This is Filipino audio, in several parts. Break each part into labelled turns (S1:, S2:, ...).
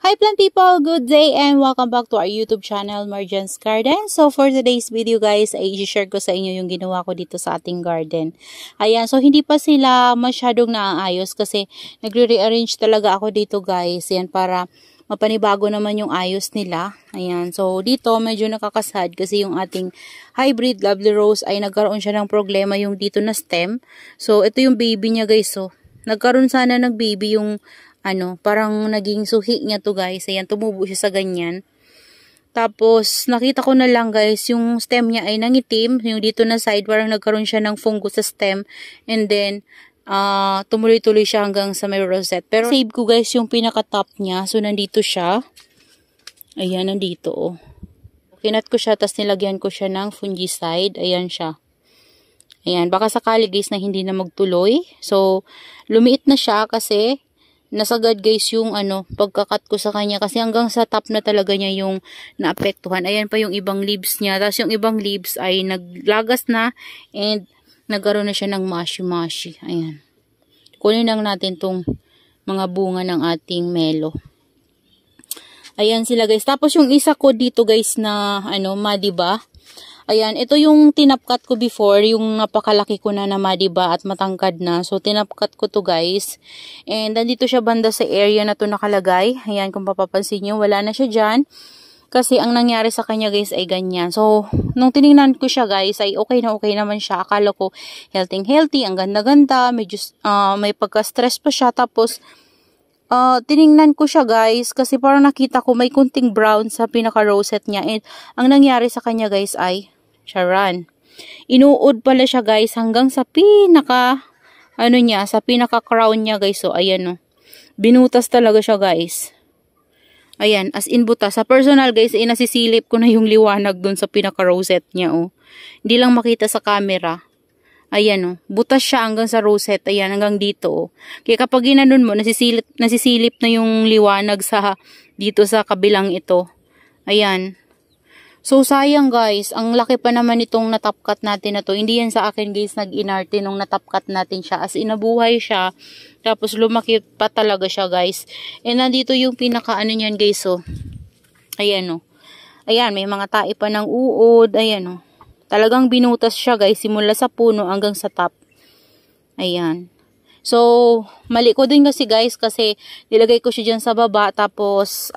S1: Hi plant people, good day and welcome back to our YouTube channel, Marjan's Garden. So for today's video guys, ay i-share ko sa inyo yung ginawa ko dito sa ating garden. Ayan, so hindi pa sila masyadong naaayos kasi nagre-rearrange talaga ako dito guys. Yan para mapanibago naman yung ayos nila. Ayan, so dito medyo nakakasad kasi yung ating hybrid lovely rose ay nagkaroon siya ng problema yung dito na stem. So ito yung baby niya guys. So nagkaroon sana ng baby yung parang naging suhi niya to guys. Ayan, tumubo siya sa ganyan. Tapos, nakita ko na lang guys, yung stem niya ay nangitim. Yung dito na side, parang nagkaroon siya ng fungus sa stem. And then, tumuloy-tuloy siya hanggang sa may rosette. Pero, save ko guys yung pinaka-top niya. So, nandito siya. Ayan, nandito oh. Kinat ko siya, tapos nilagyan ko siya ng fungicide. Ayan siya. Ayan, baka sakali guys na hindi na magtuloy. So, lumiit na siya kasi nasagad guys yung pagkakat ko sa kanya kasi hanggang sa top na talaga niya yung naapektuhan. Ayan pa yung ibang leaves niya. Tapos yung ibang leaves ay naglagas na and nagkaroon na siya ng mashi-mashi. Ayan. Kunin lang natin tong mga bunga ng ating melo. Ayan sila guys. Tapos yung isa ko dito guys na madiba. Ayan, ito yung tinapkat ko before, yung napakalaki ko na madiba at matangkad na. So, tinapkat ko to guys. And, nandito siya banda sa area na to nakalagay. Ayan, kung papapansin nyo, wala na siya dyan. Kasi, ang nangyari sa kanya guys ay ganyan. So, nung tinignan ko siya guys, ay okay naman siya. Akala ko healthy, ang ganda-ganda. Medyo, may pagka-stress pa siya. Tapos, tinignan ko siya guys kasi parang nakita ko may kunting brown sa pinaka-rosette niya. And, ang nangyari sa kanya guys ay charan. Inuod pala siya guys hanggang sa pinaka sa pinaka crown niya guys. So ayan oh. Binutas talaga siya guys. Ayan, as in butas. Sa personal guys, nasisilip ko na yung liwanag dun sa pinaka rosette niya oh. Hindi lang makita sa camera. Ayan oh, butas siya hanggang sa rosette. Ayan, hanggang dito oh. Kaya kapag ginanon mo, nasisilip na yung liwanag sa dito sa kabilang ito. Ayan. So, sayang guys, ang laki pa naman itong natapkat natin na to. Hindi yan sa akin guys, nag-inarte nung natapkat natin siya. As inabuhay siya, tapos lumaki pa talaga siya guys. And nandito yung pinaka niyan guys, oh. Ayan, oh. Ayan, may mga tae pa ng uod. Ayan, oh. Talagang binutas siya guys, simula sa puno hanggang sa top. Ayan. So, mali ko din kasi guys, kasi nilagay ko siya dyan sa baba, tapos,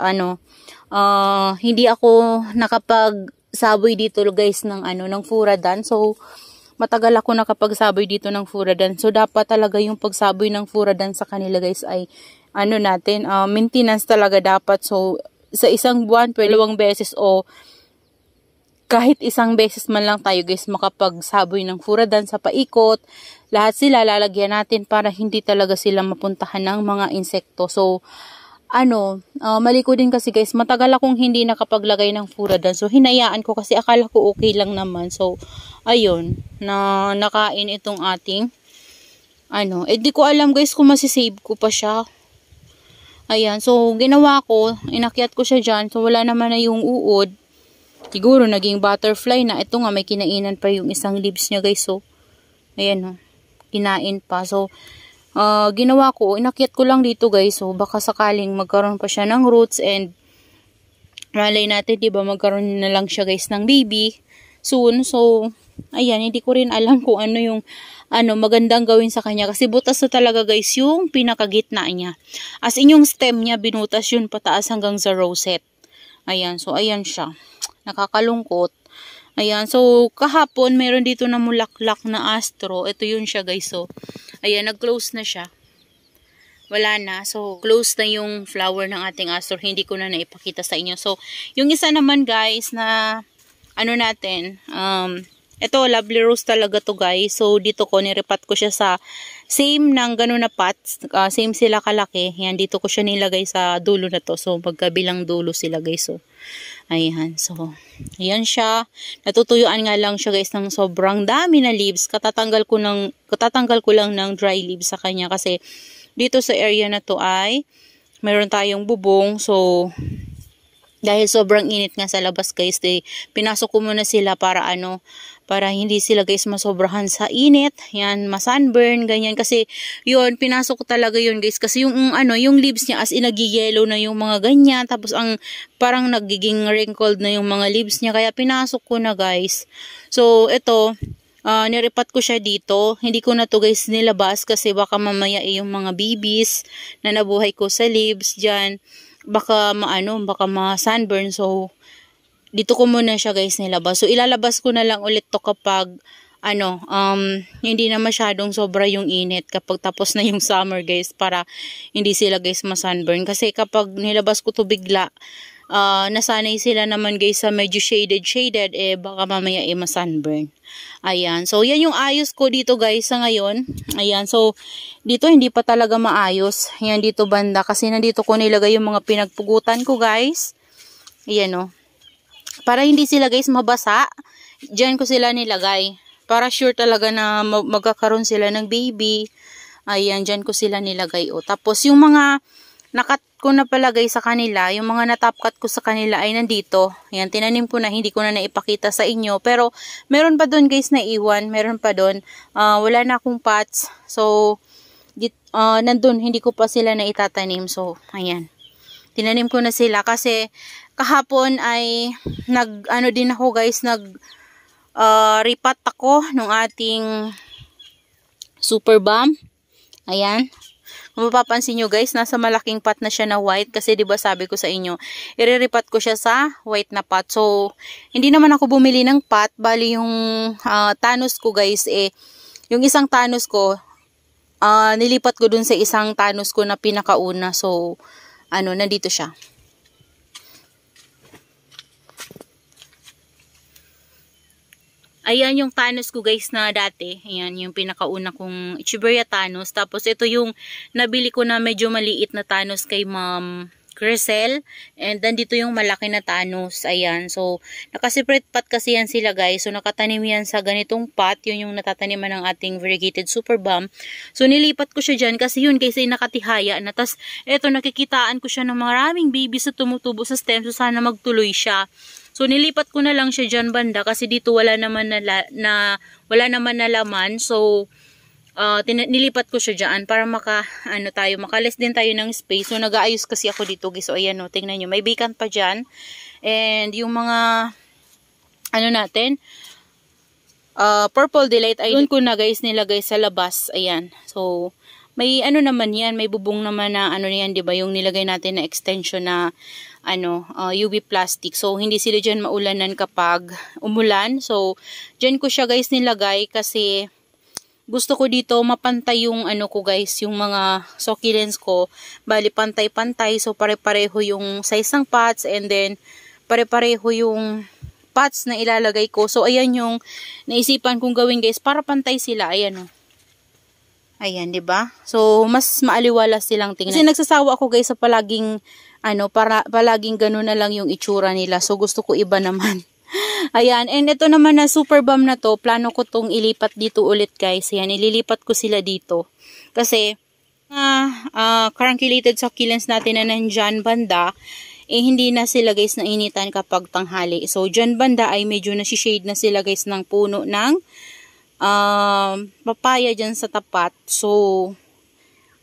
S1: hindi ako nakapagsaboy dito guys ng ng furadan. So matagal ako nakapagsaboy dito ng furadan. So dapat talaga yung pagsaboy ng furadan sa kanila guys ay maintenance talaga dapat. So sa isang buwan, 2 beses o kahit isang beses man lang tayo guys makapagsaboy ng furadan sa paikot. Lahat sila lalagyan natin para hindi talaga sila mapuntahan ng mga insekto. So mali ko din kasi guys, matagal akong hindi nakapaglagay ng furadan. So, hinayaan ko kasi akala ko okay lang naman. So, ayun, nakain itong ating, di ko alam guys kung masisave ko pa siya. Ayan, so, ginawa ko, inakyat ko siya dyan. So, wala naman na yung uod. Siguro, naging butterfly na. Ito nga, may kinainan pa yung isang leaves niya guys. So, ayan, kinain pa. So, ginawa ko, inakyat ko lang dito guys. So, baka sakaling magkaroon pa siya ng roots and malay natin, diba, magkaroon na lang siya guys ng baby soon. So, ayan, hindi ko rin alam kung ano yung magandang gawin sa kanya. Kasi butas na talaga guys yung pinakagitna niya. As in yung stem niya, binutas yun pataas hanggang sa rosette. Ayan, so ayan siya. Nakakalungkot. Ayan, so kahapon meron dito na mulaklak na astro. Ito yun siya guys. So, ayan, nag-close na siya. Wala na. So, close na yung flower ng ating astro. Hindi ko na naipakita sa inyo. So, yung isa naman guys na natin, ito lovely rose talaga to guys. So, dito ko niripat ko siya sa same ng ganun na pots. Same sila kalaki. Yan, dito ko siya nilagay sa dulo na to. So, magkabilang dulo sila guys. So, ayan. So, ayan siya. Natutuyuan nga lang siya guys ng sobrang dami na leaves. Katatanggal ko lang ng dry leaves sa kanya kasi dito sa area na to ay meron tayong bubong. So, dahil sobrang init nga sa labas guys, pinasok ko muna sila para para hindi sila guys masobrahan sa init, yan, masunburn, ganyan. Kasi yun, pinasok ko talaga yun guys, kasi yung yung leaves niya as in nagyi-yellow na yung mga ganyan, tapos ang parang nagiging wrinkled na yung mga leaves niya, kaya pinasok ko na guys. So ito, niripat ko siya dito. Hindi ko na to guys nilabas kasi baka mamaya yung mga babies na nabuhay ko sa leaves dyan, baka baka ma-sunburn. So dito ko muna siya guys nilabas. So ilalabas ko na lang ulit to kapag hindi na masyadong sobra yung init, kapag tapos na yung summer guys, para hindi sila guys ma-sunburn. Kasi kapag nilabas ko to bigla, nasanay sila naman guys sa medyo shaded, baka mamaya ma-sunburn. Ayan, so yan yung ayos ko dito guys sa ngayon. Ayan, so dito hindi pa talaga maayos. Ayan, dito banda, kasi nandito ko nilagay yung mga pinagpugutan ko guys. Ayan para hindi sila guys mabasa, dyan ko sila nilagay. Para sure talaga na magkakaroon sila ng baby. Ayan, dyan ko sila nilagay. Tapos yung mga nakat ko na palagay sa kanila, yung mga natapkat ko sa kanila ay nandito. Ayan, tinanim ko na, hindi ko na naipakita sa inyo. Pero meron pa doon guys na iwan, meron pa doon. Wala na akong pots. So, nandun, hindi ko pa sila na itatanim. So, ayan. Tinanim ko na sila kasi kahapon ay din ako guys, repat ako nung ating super balm. Ayan. Kung mapapansin nyo guys, nasa malaking pot na siya na white, kasi 'di ba sabi ko sa inyo, iriripat ko siya sa white na pot. So, hindi naman ako bumili ng pot, bali yung Thanos ko guys, yung isang Thanos ko, nilipat ko dun sa isang Thanos ko na pinakauna. So, nandito siya. Ayan yung Thanos ko guys na dati. Ayan yung pinakauna kong Echeveria Thanos. Tapos ito yung nabili ko na medyo maliit na Thanos kay Ma'am Crisel. And then dito yung malaki na Thanos. Ayan. So nakaseparate pot kasi yan sila guys. So nakatanim yan sa ganitong pot. Yun yung natataniman ng ating variegated super balm. So nilipat ko siya dyan kasi yun guys ay nakatihaya na. Tapos eto, nakikitaan ko siya ng maraming babies na tumutubo sa stem. So sana magtuloy siya. So nilipat ko na lang siya dyan banda kasi dito wala naman na laman. So nilipat ko siya dyan para makalis din tayo ng space. So nag-aayos kasi ako dito guys. So ayan tingnan nyo, may vacant pa dyan. And yung mga natin, Purple Delight ay doon ko na guys nilagay sa labas. Ayan. So may naman yan, may bubong naman na yan, 'di ba? Yung nilagay natin na extension na UV plastic. So hindi sila diyan maulanan kapag umulan. So diyan ko siya guys nilagay kasi gusto ko dito mapantay yung ko guys, yung mga succulents ko. Bali pantay-pantay. So pare-pareho yung size ng pots, and then pare-pareho yung pots na ilalagay ko. So ayan yung naisipan kong gawin guys para pantay sila. Ayan Ayan, 'di ba? So mas maaliwalas silang tingnan. Kasi nagsasawa ako guys sa palaging palaging gano'n na lang yung itsura nila. So gusto ko iba naman. Ayan, and ito naman na super balm na to, plano ko tong ilipat dito ulit guys. Ayan, ililipat ko sila dito. Kasi crankulated succulents natin na nandyan banda, hindi na sila guys nainitan kapag tanghali. So dyan banda ay medyo nasi-shade na sila guys ng puno ng papaya dyan sa tapat. So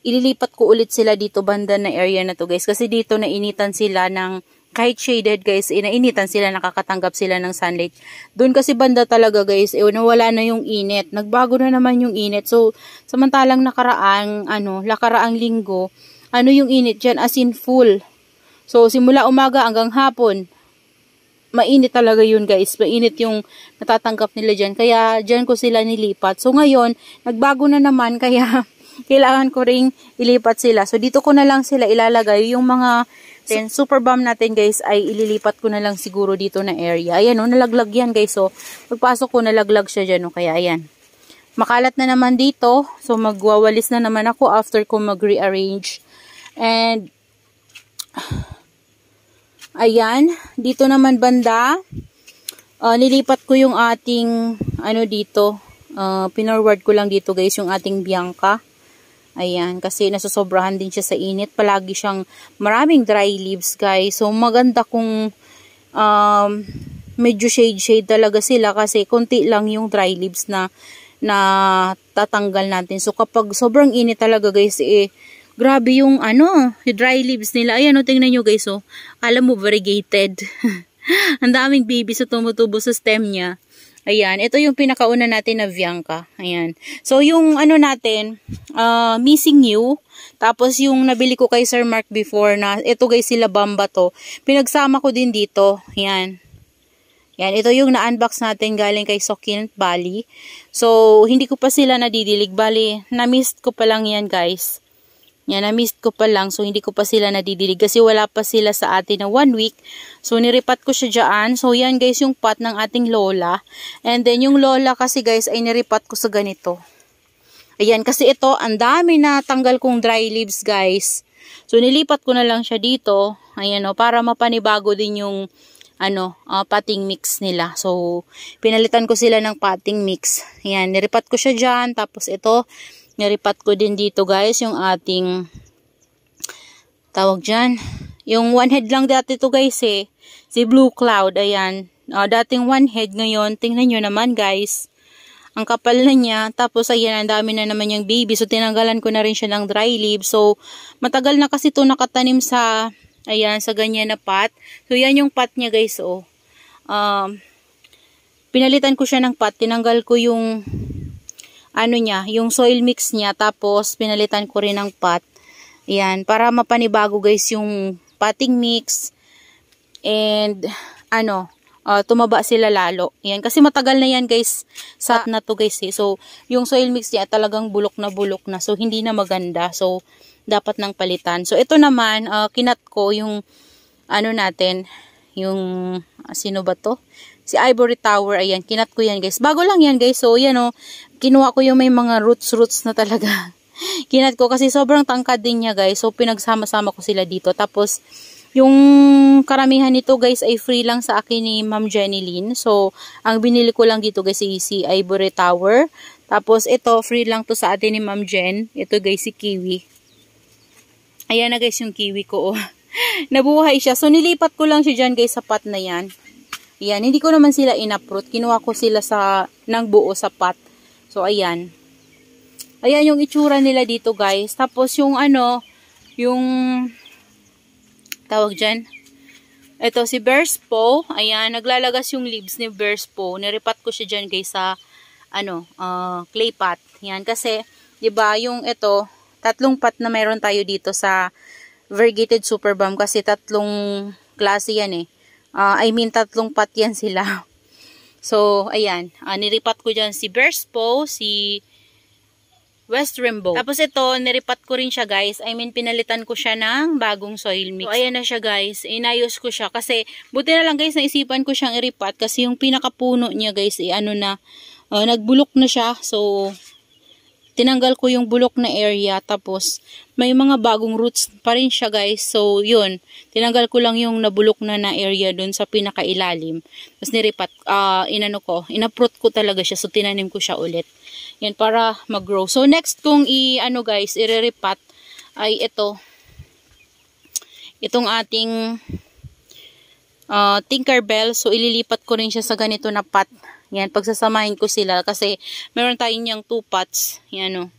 S1: ililipat ko ulit sila dito banda na area na to guys, kasi dito nainitan sila ng kahit shaded guys, nainitan sila, nakakatanggap sila ng sunlight. Doon kasi banda talaga guys, nawala na yung init, nagbago na naman yung init. So samantalang nakaraang linggo, yung init dyan as in full. So simula umaga hanggang hapon, mainit talaga yun guys, mainit yung natatanggap nila dyan, kaya dyan ko sila nilipat. So ngayon, nagbago na naman, kaya kailangan ko ring ilipat sila. So dito ko na lang sila ilalagay. Yung mga super balm natin guys ay ililipat ko na lang siguro dito na area. Ayan nalaglag yan guys. So pagpasok ko nalaglag siya dyan. Kaya ayan, makalat na naman dito. So magwawalis na naman ako after ko mag-rearrange. And ayan, dito naman banda, nilipat ko yung ating dito. Pinorward ko lang dito guys yung ating Bianca. Ayan, kasi nasosobrahan din siya sa init. Palagi siyang maraming dry leaves guys. So maganda kung medyo shade talaga sila kasi konti lang yung dry leaves na tatanggal natin. So kapag sobrang init talaga guys, grabe yung yung dry leaves nila. Ayan tingnan nyo guys, alam mo variegated. Ang daming babies sa tumutubo sa stem niya. Ayan, ito yung pinakauna natin na Bianca. Ayan. So yung natin, Missing You. Tapos yung nabili ko kay Sir Mark before na, ito guys sila Bamba to. Pinagsama ko din dito. Ayan. Yan, ito yung na-unbox natin galing kay Succulent Valley. So, hindi ko pa sila nadidilig. Bali, na-missed ko pa lang yan guys. Yan, na-missed ko pa lang. So, hindi ko pa sila nadidilig. Kasi wala pa sila sa atin na 1 week. So, niripat ko siya dyan. So, yan guys yung pot ng ating lola. And then, yung lola kasi guys ay niripat ko sa ganito. Ayan, kasi ito, ang dami na tanggal kong dry leaves guys. So, nilipat ko na lang siya dito. Ayan para mapanibago din yung potting mix nila. So, pinalitan ko sila ng potting mix. Ayan, niripat ko siya dyan. Tapos ito, niripat ko din dito guys, yung ating, tawag dyan, yung one head lang dati to guys si Blue Cloud. Ayan, dating one head, ngayon, tingnan nyo naman guys, ang kapal na niya. Tapos ayan, ang dami na naman yung baby. So, tinanggalan ko na rin siya ng dry leaves. So, matagal na kasi to nakatanim sa ayan, sa ganyan na pot. So, yan yung pot niya guys, pinalitan ko siya ng pot. Tinanggal ko yung, niya, yung soil mix niya. Tapos, pinalitan ko rin ng pot. Ayan, para mapanibago guys yung potting mix. And, tumaba sila lalo. Ayan, kasi matagal na yan guys, sa na to guys So, yung soil mix niya talagang bulok na. So, hindi na maganda. So, dapat nang palitan. So, ito naman, kinat ko yung, natin, yung, sino ba to? Si Ivory Tower, ayan, kinat ko yan guys. Bago lang yan guys. So, yan kinuha ko yung may mga roots na talaga. Kinat ko kasi sobrang tangkad din niya guys. So, pinagsama-sama ko sila dito. Tapos, yung karamihan nito guys ay free lang sa akin ni Ma'am Jenny Lynn. So, ang binili ko lang dito guys si Ivory Tower. Tapos, ito, free lang to sa atin ni Ma'am Jen. Ito guys, si Kiwi. Ayan na guys yung kiwi ko. Nabuhay siya. So, nilipat ko lang siya dyan guys sa pot na yan. Ayan, hindi ko naman sila inaprot. Kinuha ko sila ng buo sa pot. So, ayan. Ayan yung itsura nila dito guys. Tapos, yung yung, tawag dyan. Ito, si Bear's Paw. Ayan, naglalagas yung leaves ni Bear's Paw. Niripat ko siya dyan guys sa, clay pot. Ayan, kasi, diba, yung ito, 3 pot na meron tayo dito sa variegated super balm kasi 3 klase yan I mean 3 pot yan sila. So, ayan. Niripat ko dyan si Bear's Paw, si West Rainbow. Tapos ito, niripat ko rin siya guys. I mean, pinalitan ko siya ng bagong soil mix. So, ayan na siya guys. Inayos ko siya kasi, buti na lang guys, naisipan ko siyang iripat kasi yung pinakapuno niya guys, nagbulok na siya. So, tinanggal ko yung bulok na area, tapos may mga bagong roots pa rin siya guys. So, yun. Tinanggal ko lang yung nabulok na area dun sa pinakailalim. Tapos niripat, inaprot ko talaga siya. So, tinanim ko siya ulit. Yan, para mag-grow. So, next kong guys, ireripat ay ito. Itong ating Tinkerbell. So, ililipat ko rin siya sa ganito na pot. Yan, pagsasamahin ko sila kasi meron tayong niyang 2 pots. Yan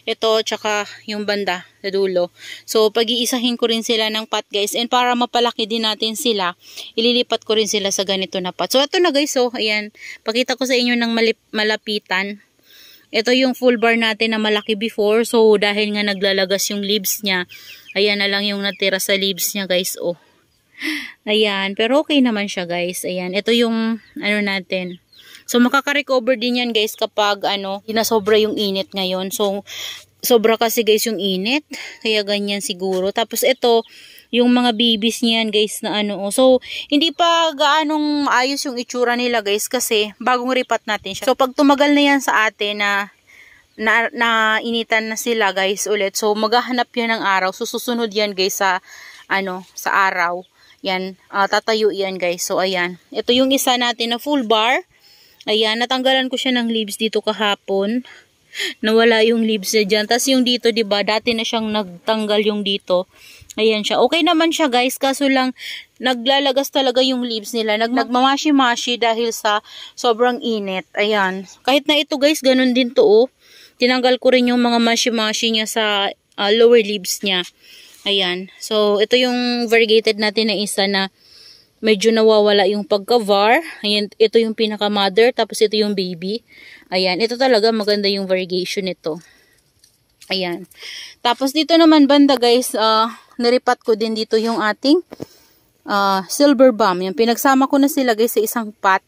S1: Ito, tsaka yung banda sa dulo. So, pag-iisahin ko rin sila ng pot guys. And para mapalaki din natin sila, ililipat ko rin sila sa ganito na pot. So, ito na guys. So, ayan. Pakita ko sa inyo ng malapitan. Ito yung full bar natin na malaki before. So, dahil nga naglalagas yung leaves niya, ayan na lang yung natira sa leaves niya guys. Ayan. Pero okay naman siya guys. Ayan. Ito yung natin. So, makaka-recover din yan guys kapag inasobra yung init ngayon. So, sobra kasi guys yung init. Kaya ganyan siguro. Tapos ito, yung mga babies niyan guys na So, hindi pa gaanong ayos yung itsura nila guys kasi bagong ripat natin siya. So, pag tumagal na yan sa atin na initan na sila guys ulit. So, maghahanap yan ng araw. So, susunod yan guys sa araw. Yan, tatayo yan guys. So, ayan. Ito yung isa natin na full bar. Ayan, natanggalan ko siya ng leaves dito kahapon. Nawala yung leaves niya dyan. Tapos yung dito, diba, dati na siyang nagtanggal yung dito. Ayan siya. Okay naman siya guys, kaso lang naglalagas talaga yung leaves nila. Nagmamashi-mashi dahil sa sobrang init. Ayan. Kahit na ito guys, ganun din to oh. Tinanggal ko rin yung mga mashi-mashi niya sa lower leaves niya. Ayan. So, ito yung variegated natin na isa na medyo nawawala yung pagka-var. Ayan, ito yung pinaka-mother, tapos ito yung baby. Ayan, ito talaga maganda yung variegation nito. Ayan. Tapos dito naman banda guys, naripat ko din dito yung ating silver balm. Yan, pinagsama ko na sila guys sa isang pot.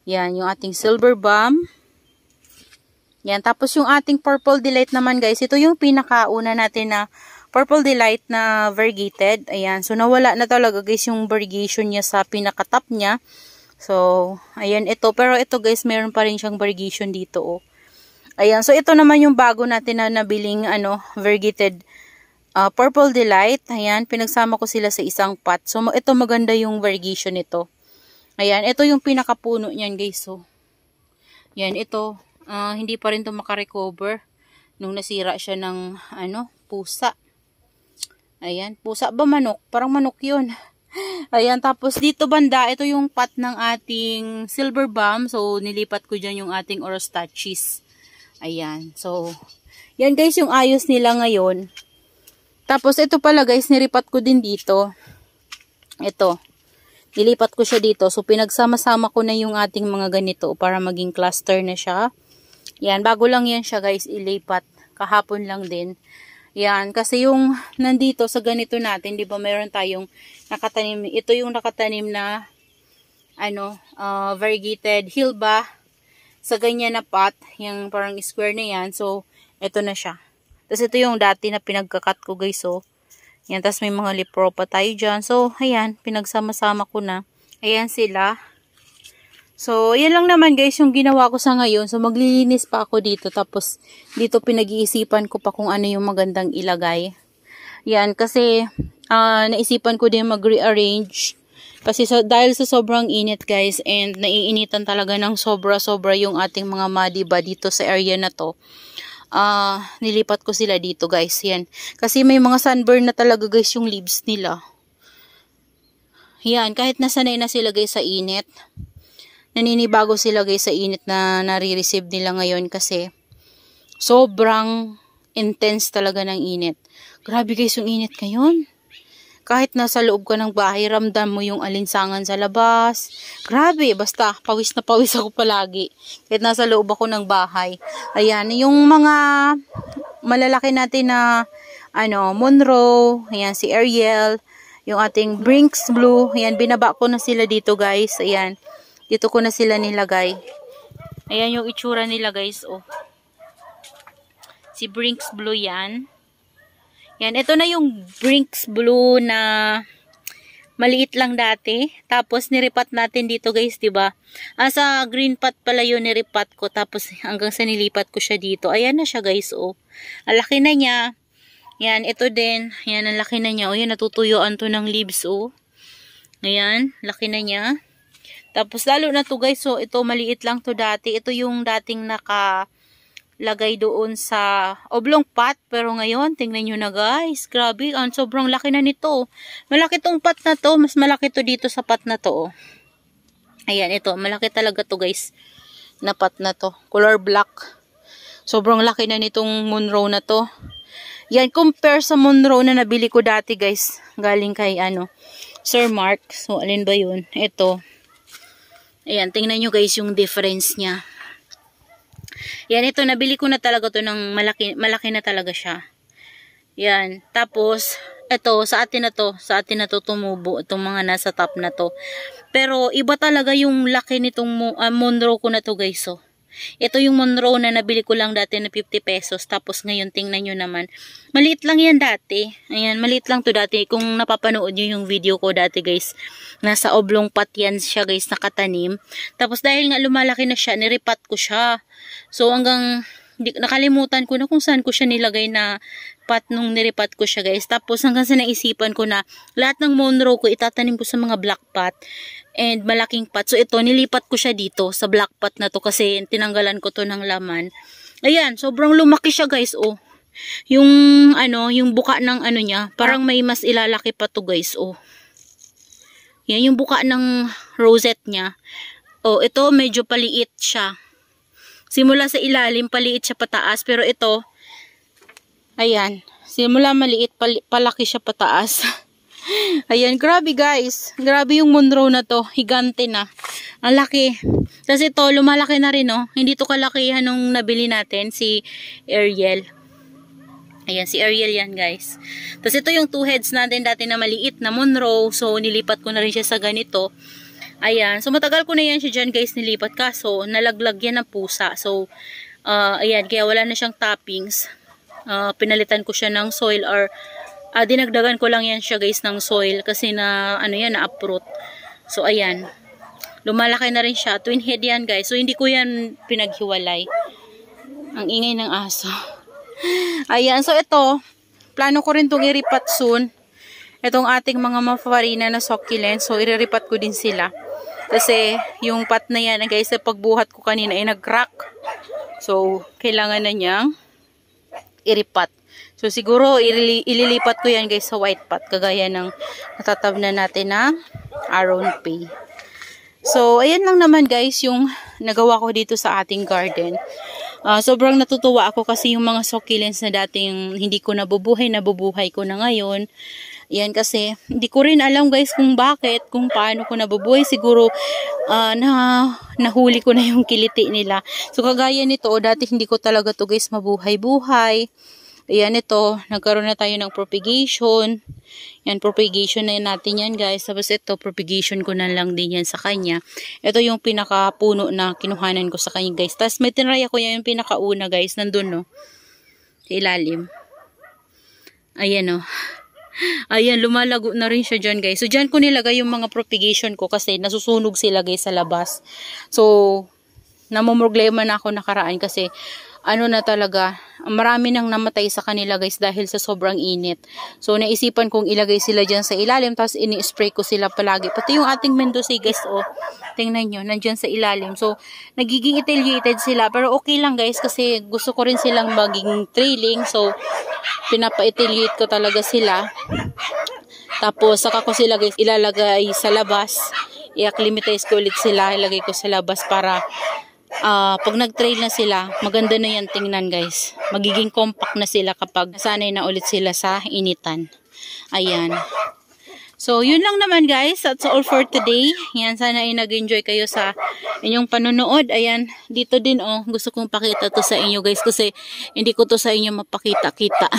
S1: Yan, yung ating silver balm. Yan, tapos yung ating purple delight naman guys, ito yung pinakauna natin na purple delight na variegated. Ayan, so nawala na talaga guys yung variegation niya sa pinaka-top niya. So, ayan ito. Pero ito guys, meron pa rin siyang variegation dito oh. Ayan, so ito naman yung bago natin na nabiling variegated purple delight. Ayan, pinagsama ko sila sa isang pot. So, ito maganda yung variegation nito. Ayan, ito yung pinakapuno niyan guys. So, yan, ito. Hindi pa rin ito makarecover nung nasira siya ng pusa. Ayan, pusa ba manok? Parang manok yun. Ayan, tapos dito banda, ito yung pot ng ating silver balm. So, nilipat ko dyan yung ating orostachys. Ayan, so, yan guys yung ayos nila ngayon. Tapos, ito pala guys, niripat ko din dito. Ito, nilipat ko siya dito. So, pinagsama-sama ko na yung ating mga ganito para maging cluster na siya. Yan, bago lang yan siya guys, ilipat. Kahapon lang din. Yan, kasi yung nandito sa ganito natin, di ba meron tayong nakatanim. Ito yung nakatanim na, variegated hilba. Sa ganyan na pot, yung parang square na yan. So, ito na siya. Tapos ito yung dati na pinagkakat ko guys. So, yan. Tapos may mga lipro pa tayo dyan. So, ayan. Pinagsama-sama ko na. Ayan sila. So, yan lang naman guys yung ginawa ko sa ngayon. So, maglilinis pa ako dito. Tapos, dito pinag-iisipan ko pa kung ano yung magandang ilagay. Yan. Kasi, naisipan ko din mag-rearrange. Kasi dahil sa sobrang init guys and naiinitan talaga ng sobra-sobra yung ating mga madiba dito sa area na to. Nilipat ko sila dito guys. Yan. Kasi may mga sunburn na talaga guys yung leaves nila. Yan. Kahit nasanay na sila guys sa init. Naninibago sila guys sa init na nare-receive nila ngayon kasi sobrang intense talaga ng init. Grabe guys yung init ngayon. Kahit nasa loob ka ng bahay, ramdam mo yung alinsangan sa labas. Grabe, basta pawis na pawis ako palagi. Kahit nasa loob ako ng bahay. Ayan, yung mga malalaki natin na Monroe, ayan si Ariel, yung ating Brinks Blue, ayan binaba ko na sila dito guys. Ayan, dito ko na sila nilagay. Ayan yung itsura nila guys, oh. Si Brinks Blue yan. Yan, ito na yung Brinks Blue na maliit lang dati. Tapos niripat natin dito guys, 'di ba? Sa green pot pala yun niripat ko tapos hanggang sa nilipat ko siya dito. Ayan na siya guys, oh. Ang laki na niya. Yan, ito din. Yan, ang laki na niya. Oh, yan natutuyuan to ng leaves, oh. Ayan, laki na niya. Tapos lalo na to guys, so ito maliit lang to dati. Ito yung dating lagay doon sa oblong pot. Pero ngayon, tingnan nyo na guys. Grabe, sobrang laki na nito. Malaki tong pot na to. Mas malaki to dito sa pot na to. Oh. Ayan, ito. Malaki talaga to guys. Na pot na to. Color black. Sobrang laki na nitong Monroe na to. Yan, compare sa Monroe na nabili ko dati guys. Galing kay Sir Mark. So, alin ba yun? Ito. Ayan, tingnan nyo guys yung difference niya. Yan, ito, nabili ko na talaga to ng malaki na talaga siya. Yan, tapos, ito, sa atin na to tumubo, itong mga nasa top na to. Pero, iba talaga yung laki nitong Monroe ko na to guys, oh. Ito yung Monroe na nabili ko lang dati na 50 pesos. Tapos ngayon, tingnan nyo naman. Maliit lang yan dati. Ayan, maliit lang to dati. Kung napapanood nyo yung video ko dati guys, nasa oblong pot yan siya guys, nakatanim. Tapos dahil nga lumalaki na siya, niripat ko siya. So hanggang, nakalimutan ko na kung saan ko siya nilagay na pot nung niripat ko siya guys. Tapos hanggang sa naisipan ko na lahat ng Monroe ko itatanim ko sa mga black pot. And malaking pot. So ito, nilipat ko siya dito sa black pot na to kasi tinanggalan ko to ng laman. Ayan, sobrang lumaki siya guys, oh. Yung ano, yung buka ng ano niya, parang may mas ilalaki pa to guys, oh. Yan yung buka ng rosette niya. Oh, ito medyo paliit siya. Simula sa ilalim, paliit siya pataas, pero ito, ayan, simula maliit, palaki siya pataas. Ayan, grabe guys. Grabe yung Monroe na to. Higante na. Ang laki. Tapos ito, lumalaki na rin, oh. Hindi to kalakihan nung nabili natin, si Ariel. Ayan, si Ariel yan guys. Tapos ito yung two heads natin dati na maliit na Monroe. So, nilipat ko na rin siya sa ganito. Ayan. So, matagal ko na yan siya dyan guys nilipat. Kaso, nalaglag yan ng pusa. So, ayan. Kaya wala na siyang toppings. Pinalitan ko siya ng soil or dinagdagan ko lang yan siya guys ng soil. Kasi na, ano yan, na-uproot. So, ayan. Lumalaki na rin siya. Twin head yan guys. So, hindi ko yan pinaghiwalay. Ang ingay ng aso. Ayan, so ito, plano ko rin itong iripat soon. Itong ating mga mafarina na succulent. So, iriripat ko din sila. Kasi, yung pot na yan, guys, sa pagbuhat ko kanina ay nag-crack. So, kailangan na niyang iripat. So, siguro, ililipat ko yan, guys, sa white pot. Kagaya ng natatabnan natin na Aron Pay. So, ayan lang naman, guys, yung nagawa ko dito sa ating garden. Sobrang natutuwa ako kasi yung mga succulents na dating hindi ko nabubuhay ko na ngayon. Yan kasi, hindi ko rin alam guys kung bakit, kung paano ko nabubuhay. Siguro, nahuli ko na yung kiliti nila. So, kagaya nito, dati hindi ko talaga to guys mabuhay-buhay. Ayan ito, nagkaroon na tayo ng propagation. Yan, propagation na natin yan guys. Tapos ito, propagation ko na lang din yan sa kanya. Ito yung pinakapuno na kinuhanan ko sa kanya guys. Tapos may tinry ako yan yung pinakauna guys. Nandun no. Sa ilalim. Ayan no. Ayan, lumalago na rin siya dyan guys. So dyan ko nilagay yung mga propagation ko kasi nasusunog sila guys sa labas. So, namumroblema na ako nakaraan kasi ano na talaga, marami nang namatay sa kanila guys dahil sa sobrang init. So, naisipan kong ilagay sila dyan sa ilalim, tapos ini-spray ko sila palagi. Pati yung ating Mendoza guys, oh, tingnan nyo, nandyan sa ilalim. So, nagiging etiolated sila, pero okay lang guys, kasi gusto ko rin silang maging trailing. So, pinapa-etiolate ko talaga sila. Tapos, saka ko sila guys ilalagay sa labas. I-acclimatize ko ulit sila, ilagay ko sa labas para pag nag-trail na sila, maganda na yan tingnan guys. Magiging compact na sila kapag sanay na ulit sila sa initan. Ayan. So, yun lang naman guys. That's all for today. Yan, sana ay nag-enjoy kayo sa inyong panonood. Ayan, dito din oh, gusto kong pakita to sa inyo guys kasi hindi ko to sa inyo mapakita-kita.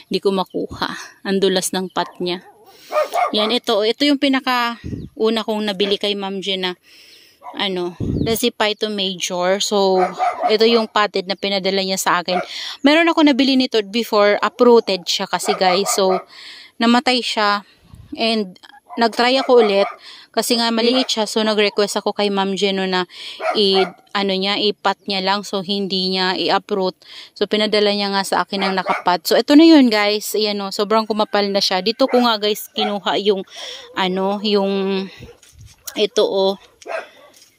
S1: Hindi ko makuha. Ang dulas ng pot niya. Yan, ito yung pinaka-una kong nabili kay Ma'am Jen na Dasyphyton major. So, ito yung potted na pinadala niya sa akin. Meron ako nabili nito before, uprooted siya kasi guys. So, namatay siya. And, nagtry ako ulit. Kasi nga maliit siya. So, nag-request ako kay Ma'am Geno na i-pot niya lang. So, hindi niya i-uproot. So, pinadala niya nga sa akin ng nakapat. So, ito na yun guys. Ayan o, sobrang kumapal na siya. Dito ko nga guys, kinuha yung, ito o.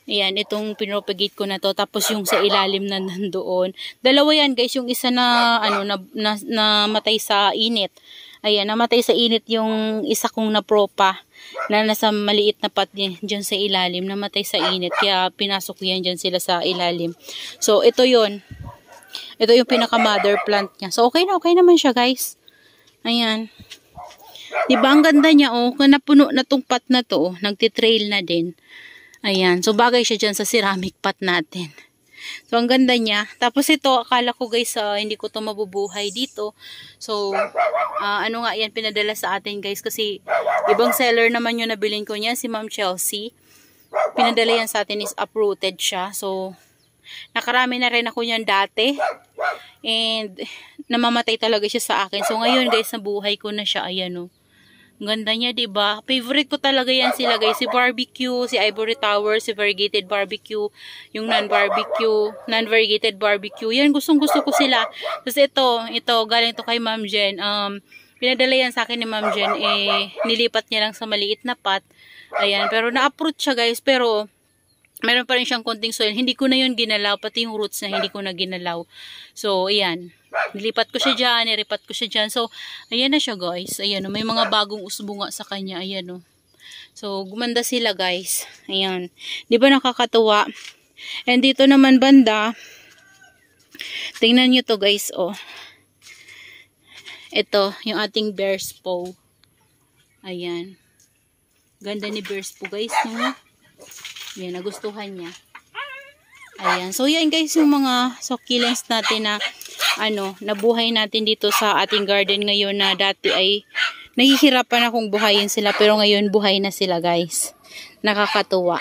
S1: Ayan, itong pinropagate ko na to. Tapos yung sa ilalim na nandoon. Dalawa yan guys, yung isa na namatay sa init. Ayan, namatay sa init yung isa kong napropa na nasa maliit na pot dyan sa ilalim. Namatay sa init, kaya pinasok ko yan dyan sila sa ilalim. So, ito yun. Ito yung pinaka mother plant niya. So, okay naman siya guys. Ayan. Diba, ang ganda niya oh. Kung napuno na tong pot na to, oh, nagtitrail na din. Ayan. So, bagay siya dyan sa ceramic pot natin. So, ang ganda niya. Tapos ito, akala ko guys, hindi ko to mabubuhay dito. So, yan, pinadala sa atin guys. Kasi, ibang seller naman yung nabilin ko niya, si Ma'am Chelsea. Pinadala yan sa atin is uprooted siya. So, nakarami na rin ako niyan dati. And, namamatay talaga siya sa akin. So, ngayon guys, nabuhay ko na siya. Ayan o. Ganda niya, diba? Favorite ko talaga yan sila guys. Si barbecue, si ivory tower, si variegated barbecue, yung non-variegated barbecue. Yan, gustong-gusto ko sila. Tapos ito, galing to kay Ma'am Jen. Pinadala yan sa akin ni Ma'am Jen. Nilipat niya lang sa maliit na pot. Ayan, pero na-uproot siya guys. Pero, meron pa rin siyang konting soil. Hindi ko na yun ginalaw, pati yung roots na hindi ko na ginalaw. So, ayan. Nilipat ko siya dyan, niripat ko siya dyan. So, ayan na siya guys. Ayan, may mga bagong usbunga sa kanya. Ayan, So, gumanda sila guys. Ayan. Di ba nakakatuwa? And dito naman banda, tingnan nyo to guys, Ito, yung ating bear's paw. Ayan. Ganda ni bear's paw guys, no? Ayan, nagustuhan niya. Ayan. So, yan guys, yung mga succulents natin na, nabuhay natin dito sa ating garden ngayon na dati ay nahihirapan akong buhayin sila. Pero ngayon, buhay na sila guys. Nakakatuwa.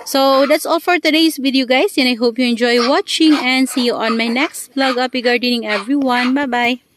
S1: So, that's all for today's video guys. And I hope you enjoy watching and see you on my next vlog. Happy gardening everyone. Bye-bye.